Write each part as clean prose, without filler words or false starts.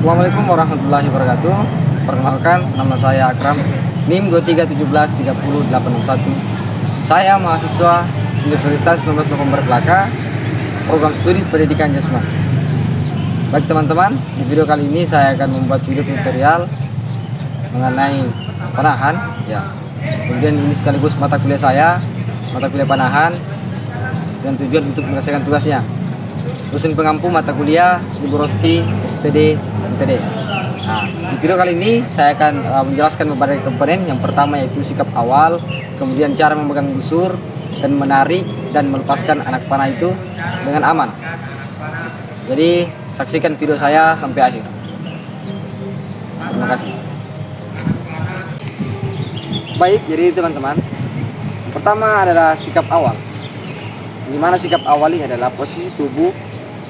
Assalamualaikum warahmatullahi wabarakatuh. Perkenalkan, nama saya Akram, NIM 23173081. Saya mahasiswa Universitas 19 November Kelaka, program studi pendidikan Jasma. Baik teman-teman, di video kali ini saya akan membuat video tutorial mengenai panahan ya. Kemudian ini sekaligus mata kuliah saya, mata kuliah panahan, dan tujuan untuk menyelesaikan tugasnya. Dosen pengampu mata kuliah Ibu Rosti, SPD, MPD. Nah, di video kali ini saya akan menjelaskan beberapa komponen. Yang pertama yaitu sikap awal, kemudian cara memegang busur dan menarik dan melepaskan anak panah itu dengan aman. Jadi saksikan video saya sampai akhir. Terima kasih. Baik, jadi teman-teman, pertama adalah sikap awal. Di mana sikap awal ini adalah posisi tubuh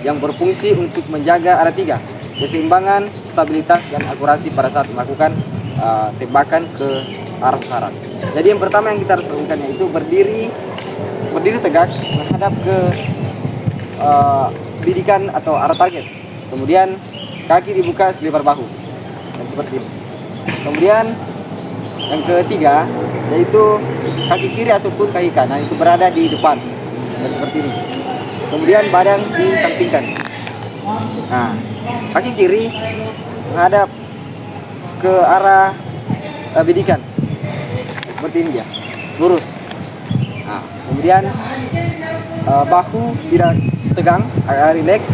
yang berfungsi untuk menjaga arah tiga, keseimbangan, stabilitas, dan akurasi pada saat melakukan tembakan ke arah sasaran. Jadi yang pertama yang kita harus lakukan yaitu berdiri tegak menghadap ke bidikan atau arah target. Kemudian kaki dibuka selebar bahu, dan seperti ini. Kemudian yang ketiga yaitu kaki kiri ataupun kaki kanan itu berada di depan, dan seperti ini. Kemudian badan disampingkan. Nah, kaki kiri menghadap ke arah bidikan, seperti ini dia, lurus. Nah, kemudian bahu tidak tegang, agak rileks,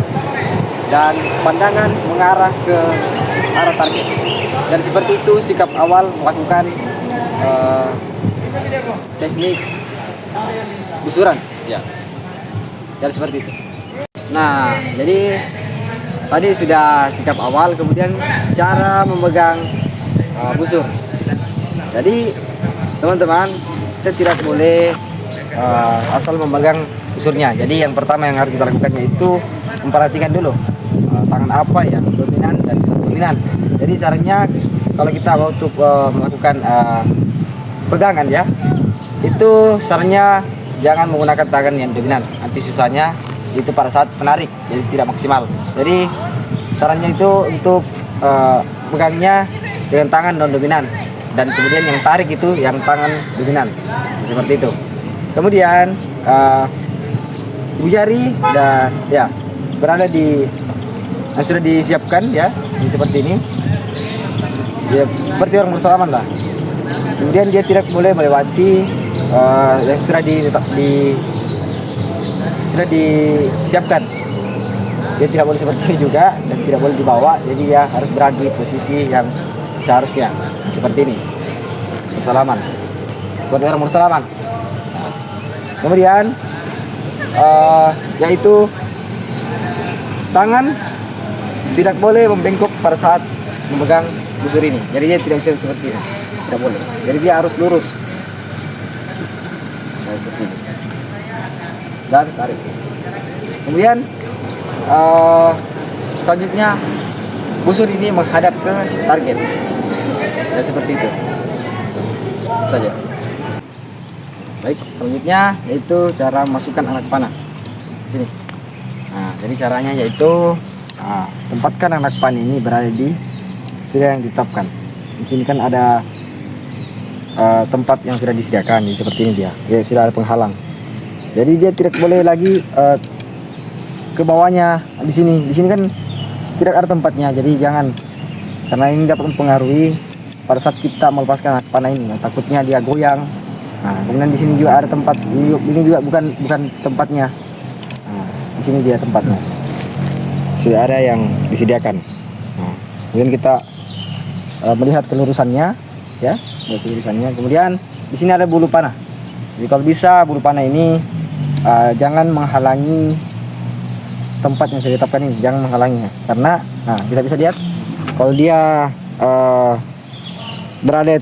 dan pandangan mengarah ke arah target. Dan seperti itu sikap awal melakukan teknik busuran ya. Dan seperti itu. Nah, jadi tadi sudah sikap awal, kemudian cara memegang busur. Jadi teman-teman, kita tidak boleh asal memegang busurnya. Jadi yang pertama yang harus kita lakukan yaitu memperhatikan dulu tangan apa yang dominan dan dominan. Jadi sarannya kalau kita mau untuk melakukan pegangan ya, itu sarannya jangan menggunakan tangan yang dominan, nanti susahnya itu pada saat menarik, jadi tidak maksimal. Jadi sarannya itu untuk pegangnya dengan tangan non dominan, dan kemudian yang tarik itu yang tangan dominan, seperti itu. Kemudian ibu jari dan ya berada di yang sudah disiapkan ya, seperti ini ya, seperti orang bersalaman lah. Kemudian dia tidak boleh melewati yang sudah disiapkan. Dia tidak boleh seperti ini juga, dan tidak boleh dibawa. Jadi dia harus berada di posisi yang seharusnya, seperti ini, bersalaman, seperti orang bersalaman. Kemudian yaitu tangan tidak boleh membengkok pada saat memegang busur ini. Jadi dia tidak bisa seperti ini, tidak boleh. Jadi dia harus lurus. Seperti ini. Dan tarik. Kemudian selanjutnya busur ini menghadap ke target. Dan seperti itu saja. Baik, selanjutnya yaitu cara masukkan anak panah. Sini. Nah, jadi caranya yaitu tempatkan anak panah ini berada di sudah yang ditetapkan. Di sini kan ada tempat yang sudah disediakan, seperti ini dia. Ya, sudah ada penghalang. Jadi dia tidak boleh lagi ke bawahnya di sini. Di sini kan tidak ada tempatnya. Jadi jangan, karena ini dapat mempengaruhi pada saat kita melepaskan anak panah ini. Takutnya dia goyang. Nah, kemudian di sini juga ada tempat. Ini juga bukan tempatnya. Nah, di sini dia tempatnya. Sudah ada yang disediakan. Nah, kemudian kita melihat kelurusannya ya, kelurusannya. Kemudian di sini ada bulu panah. Jadi kalau bisa bulu panah ini jangan menghalangi tempat yang sudah ditetapkan ini, jangan menghalanginya, karena kita bisa lihat kalau dia berada di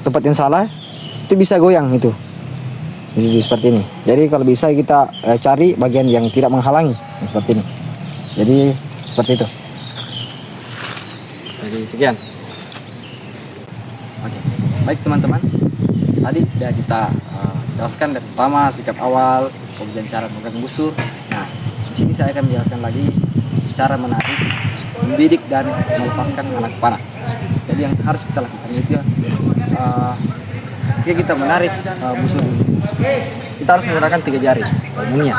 tempat yang salah, itu bisa goyang itu. Jadi seperti ini. Jadi kalau bisa kita cari bagian yang tidak menghalangi, seperti ini. Jadi seperti itu. Jadi sekian. Oke, baik teman-teman. Tadi sudah kita jelaskan dari pertama sikap awal, kemudian cara memegang busur. Nah, di sini saya akan menjelaskan lagi cara menarik, membidik dan melepaskan anak panah. Jadi yang harus kita lakukan itu ketika kita menarik busur ini, kita harus menggunakan 3 jari umumnya,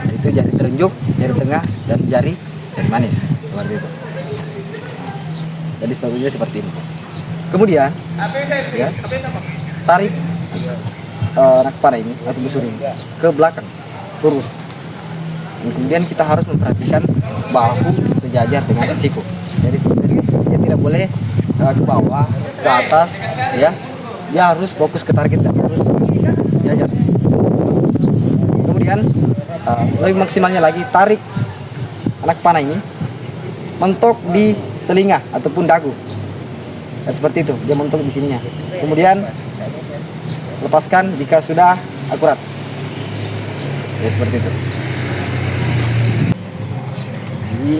yaitu jari telunjuk, jari tengah, dan jari manis, seperti itu. Jadi sebagainya seperti ini. Kemudian ya, tarik anak panah ini atau busur ini ke belakang lurus. Dan kemudian kita harus memperhatikan bahu sejajar dengan siku. Jadi dia tidak boleh ke bawah, ke atas, ya. Dia harus fokus ke target dan harus sejajar. Kemudian lebih maksimalnya lagi, tarik anak panah ini mentok di telinga ataupun dagu. Ya, seperti itu, dia mentok di sininya. Kemudian lepaskan jika sudah akurat. Ya, seperti itu. Jadi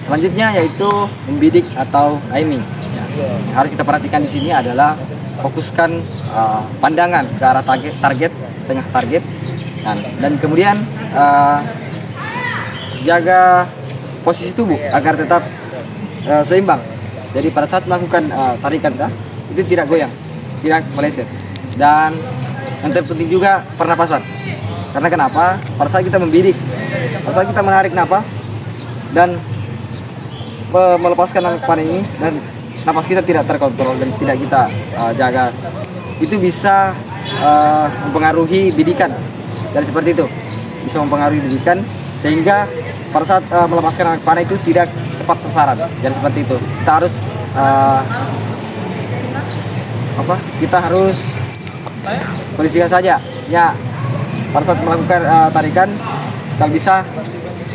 selanjutnya yaitu membidik atau aiming. Ya, yang harus kita perhatikan di sini adalah fokuskan pandangan ke arah target, tengah target, dan kemudian jaga posisi tubuh agar tetap seimbang. Jadi pada saat melakukan tarikan itu tidak goyang, tidak meleset. Dan yang terpenting juga pernapasan. Karena kenapa? Pada saat kita membidik, pada saat kita menarik napas dan melepaskan anak panah ini, dan napas kita tidak terkontrol dan tidak kita jaga, itu bisa mempengaruhi bidikan. Dan seperti itu, bisa mempengaruhi bidikan sehingga pada saat melepaskan anak panah itu tidak tepat sasaran. Dan seperti itu, kita harus kita harus kondisikan saja ya. Pada saat melakukan tarikan, kalau bisa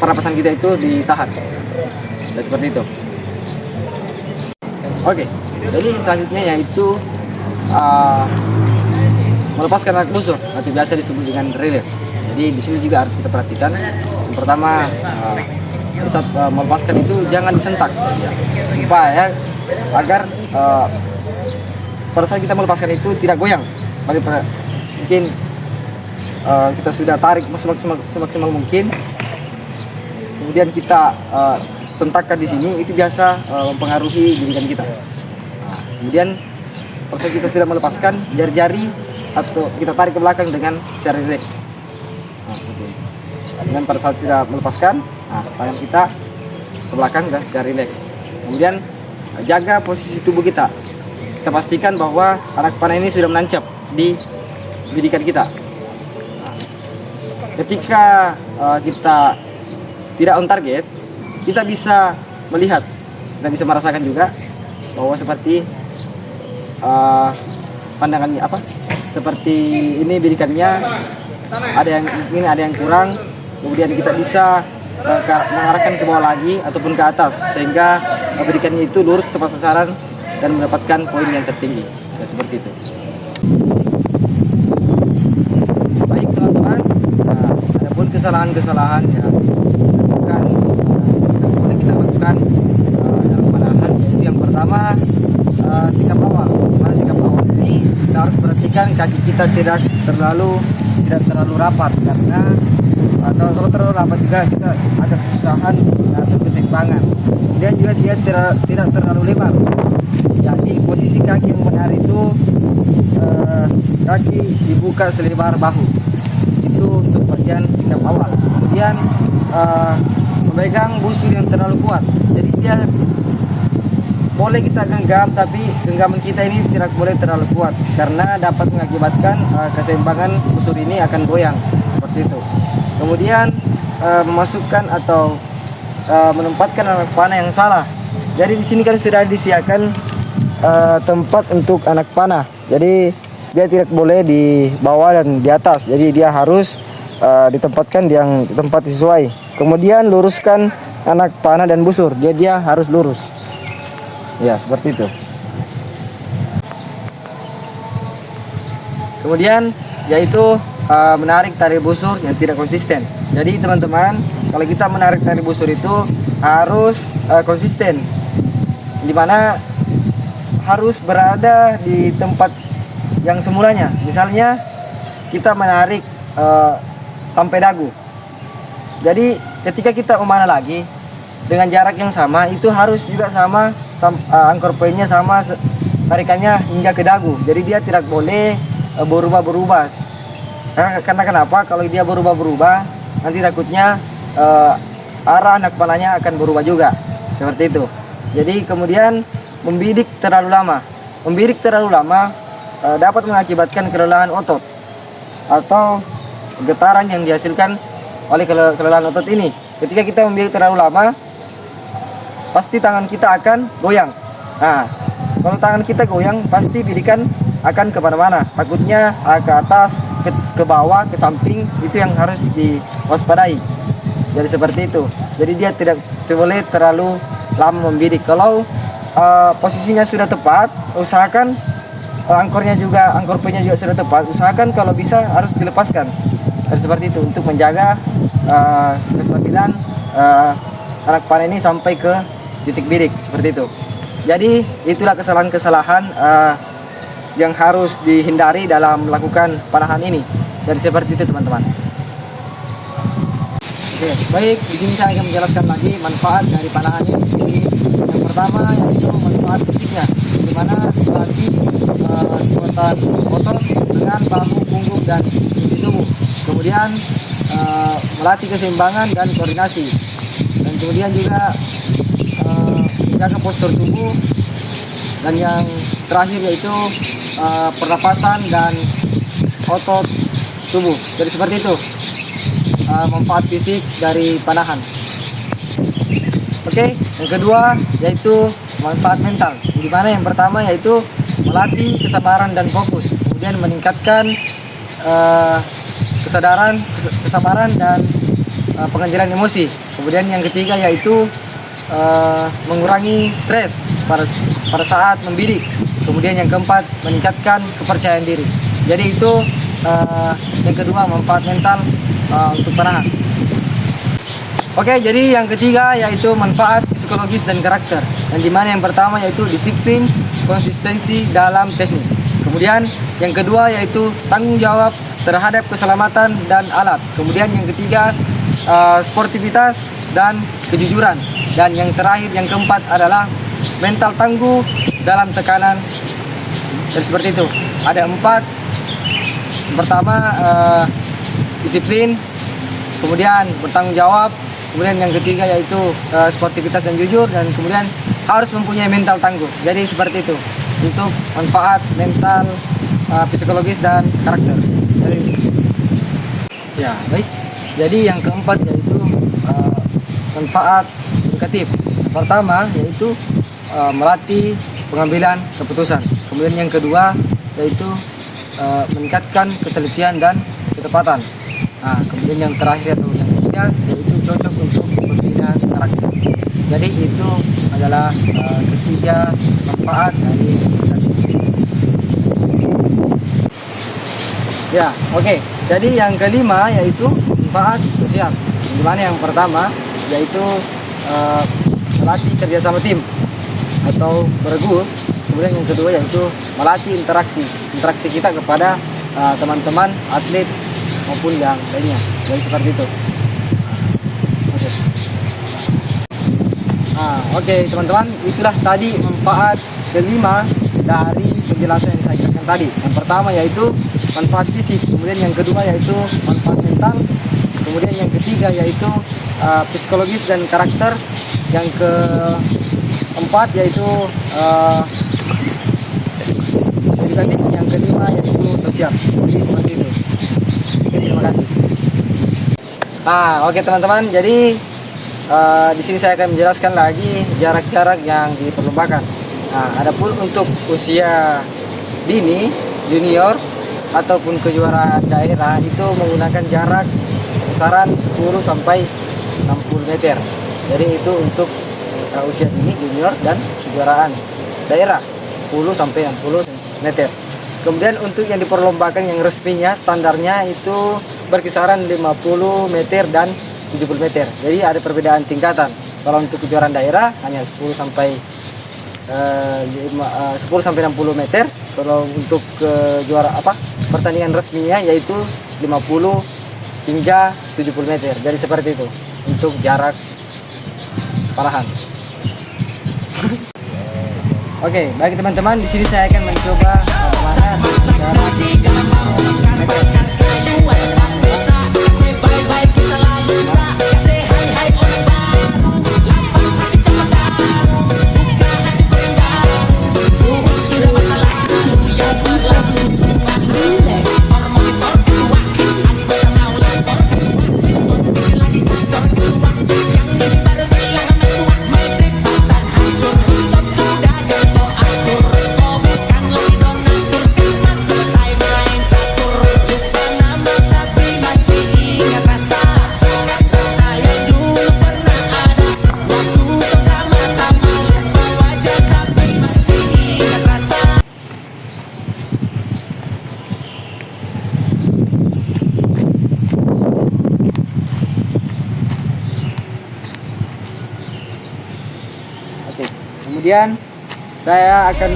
pernapasan kita itu ditahan. Dan seperti itu. Oke, jadi selanjutnya yaitu melepaskan anak busur atau biasa disebut dengan rilis. Jadi di sini juga harus kita perhatikan. Yang pertama, saat melepaskan itu jangan disentak, ya, supaya agar pada saat kita melepaskan itu tidak goyang. Mungkin kita sudah tarik semaksimal mungkin, kemudian kita sentakkan di sini, itu biasa mempengaruhi bidikan kita. Kemudian pada saat kita sudah melepaskan, jari-jari atau kita tarik ke belakang dengan secara rileks. Dan pada saat sudah melepaskan, tangan kita ke belakang dan secara rileks. Kemudian jaga posisi tubuh kita. Kita pastikan bahwa anak panah ini sudah menancap di bidikan kita. Ketika kita tidak on target, kita bisa melihat, kita bisa merasakan juga bahwa seperti pandangannya seperti ini bidikannya ada yang kurang. Kemudian kita bisa mengarahkan ke bawah lagi ataupun ke atas sehingga bidikannya itu lurus tepat sasaran dan mendapatkan poin yang tertinggi. Ya, seperti itu. Baik teman-teman, adapun kesalahan-kesalahan yang kita lakukan dalam panahan, yaitu yang pertama sikap awal. Sikap awal ini kita harus perhatikan kaki kita tidak terlalu rapat, karena kalau terlalu rapat juga kita ada kesusahan atau keseimbangan. Kemudian juga dia tidak terlalu lebar. Jadi posisi kaki yang benar itu kaki dibuka selebar bahu. Itu untuk bagian sikap awal. Kemudian memegang busur yang terlalu kuat. Jadi dia boleh kita genggam, tapi genggaman kita ini tidak boleh terlalu kuat karena dapat mengakibatkan keseimbangan busur ini akan goyang, seperti itu. Kemudian memasukkan atau menempatkan anak panah yang salah. Jadi di sini kan sudah disediakan tempat untuk anak panah. Jadi dia tidak boleh di bawah dan di atas. Jadi dia harus ditempatkan di yang tempat sesuai. Kemudian luruskan anak panah dan busur. Dia harus lurus. Ya, seperti itu. Kemudian yaitu menarik tali busur yang tidak konsisten. Jadi teman-teman, kalau kita menarik tali busur itu harus konsisten, dimana harus berada di tempat yang semulanya. Misalnya kita menarik sampai dagu. Jadi ketika kita memanah lagi dengan jarak yang sama, itu harus juga sama, angkor poinnya sama, tarikannya hingga ke dagu. Jadi dia tidak boleh berubah-berubah. Karena kenapa? Kalau dia berubah-berubah, nanti takutnya arah anak panahnya akan berubah juga. Seperti itu. Jadi kemudian membidik terlalu lama. Membidik terlalu lama dapat mengakibatkan kelelahan otot atau getaran yang dihasilkan oleh kelelahan otot ini. Ketika kita membidik terlalu lama, pasti tangan kita akan goyang. Nah, kalau tangan kita goyang, pasti bidikan akan kemana-mana. Takutnya ke atas, ke bawah, ke samping. Itu yang harus diwaspadai. Jadi seperti itu. Jadi dia tidak boleh terlalu lama membidik. Kalau posisinya sudah tepat, usahakan angkor poinnya juga sudah tepat. Usahakan kalau bisa harus dilepaskan. Dan seperti itu untuk menjaga kestabilan anak panah ini sampai ke titik bidik seperti itu. Jadi itulah kesalahan-kesalahan yang harus dihindari dalam melakukan panahan ini. Jadi seperti itu teman-teman. Oke, baik, di sini saya akan menjelaskan lagi manfaat dari panahan ini. Jadi, yang pertama yaitu manfaat fisiknya, di mana melatih kekuatan otot dengan bahu, punggung dan inti tubuh. Kemudian melatih keseimbangan dan koordinasi. Dan kemudian juga menjaga postur tubuh, dan yang terakhir yaitu pernapasan dan otot tubuh. Jadi seperti itu manfaat fisik dari panahan. Oke, yang kedua yaitu manfaat mental, di mana yang pertama yaitu melatih kesabaran dan fokus, kemudian meningkatkan kesabaran dan pengendalian emosi. Kemudian yang ketiga yaitu mengurangi stres pada saat membidik. Kemudian yang keempat meningkatkan kepercayaan diri. Jadi itu yang kedua manfaat mental untuk panahan. Oke, jadi yang ketiga yaitu manfaat psikologis dan karakter. Yang dimana yang pertama yaitu disiplin, konsistensi dalam teknik. Kemudian yang kedua yaitu tanggung jawab terhadap keselamatan dan alat. Kemudian yang ketiga sportivitas dan kejujuran. Dan yang terakhir, yang keempat adalah mental tangguh dalam tekanan. Jadi seperti itu. Ada 4. Pertama disiplin, kemudian bertanggung jawab, kemudian yang ketiga yaitu sportivitas dan jujur, dan kemudian harus mempunyai mental tangguh. Jadi seperti itu untuk manfaat mental, psikologis dan karakter. Jadi, ya baik. Jadi yang keempat yaitu manfaat edukatif. Pertama yaitu melatih pengambilan keputusan. Kemudian yang kedua yaitu meningkatkan ketelitian dan ketepatan. Nah, kemudian yang terakhir atau yang ketiga yaitu cocok untuk pembinaan karakter. Jadi itu adalah ketiga manfaat dari edukasi. Ya, oke. Jadi yang kelima yaitu manfaat sosial. Dimana yang pertama yaitu melatih kerjasama tim atau bergu. Kemudian yang kedua yaitu melatih interaksi kita kepada teman-teman atlet maupun yang lainnya. Jadi seperti itu. Oke teman-teman, itulah tadi manfaat kelima dari penjelasan yang saya jelaskan tadi. Yang pertama yaitu manfaat fisik, kemudian yang kedua yaitu manfaat mental, kemudian yang ketiga yaitu psikologis dan karakter, yang keempat yaitu edukatif, yang kelima yaitu sosial. Jadi seperti itu. Oke, terima kasih. Oke teman-teman, jadi di sini saya akan menjelaskan lagi jarak-jarak yang diperlombakan. Adapun untuk usia dini, junior ataupun kejuaraan daerah itu menggunakan jarak kisaran 10 sampai 60 meter. Jadi itu untuk usia dini, junior dan kejuaraan daerah 10 sampai 60 meter. Kemudian untuk yang diperlombakan yang resminya standarnya itu berkisaran 50 meter dan 70 meter. Jadi ada perbedaan tingkatan. Kalau untuk kejuaraan daerah hanya 10 sampai 60 meter. Kalau untuk pertandingan resminya yaitu 50 hingga 70 meter. Jadi seperti itu untuk jarak panahan. Oke, baik teman-teman, di sini saya akan mencoba bagaimana kemudian saya akan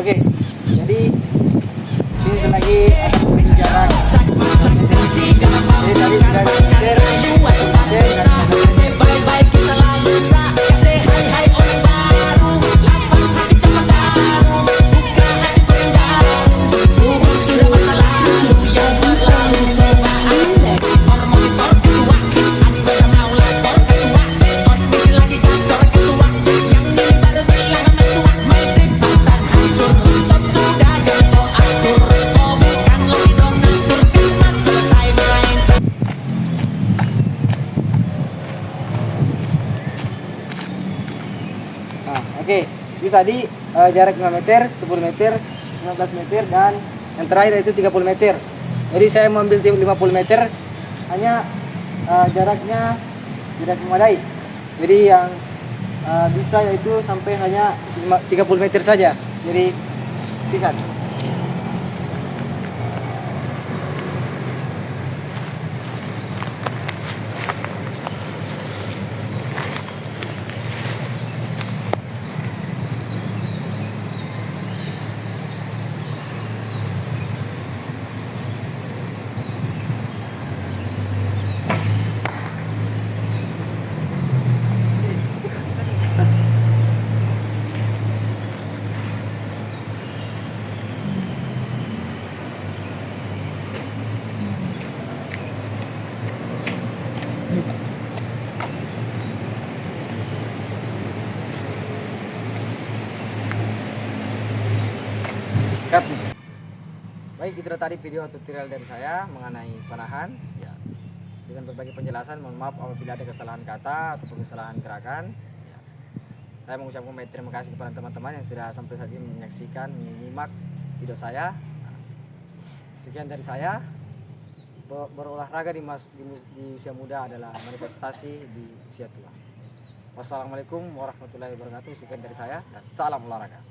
oke, jadi sini selagi akan memberi jarak. Jadi tadi sudah meter, oke, itu tadi jarak 5 meter, 10 meter, 15 meter, dan yang terakhir itu 30 meter. Jadi saya mengambil 50 meter, hanya jaraknya tidak memadai. Jadi yang bisa yaitu sampai hanya 30 meter saja. Jadi singkat. Baik, itu tadi video tutorial dari saya mengenai panahan ya, dengan berbagai penjelasan. Mohon maaf apabila ada kesalahan kata ataupun kesalahan gerakan ya. Saya mengucapkan banyak terima kasih kepada teman-teman yang sudah sampai saat ini menyaksikan, menyimak video saya. Sekian dari saya. Berolahraga di usia muda adalah manifestasi di usia tua. Wassalamualaikum warahmatullahi wabarakatuh. Sekian dari saya dan salam olahraga.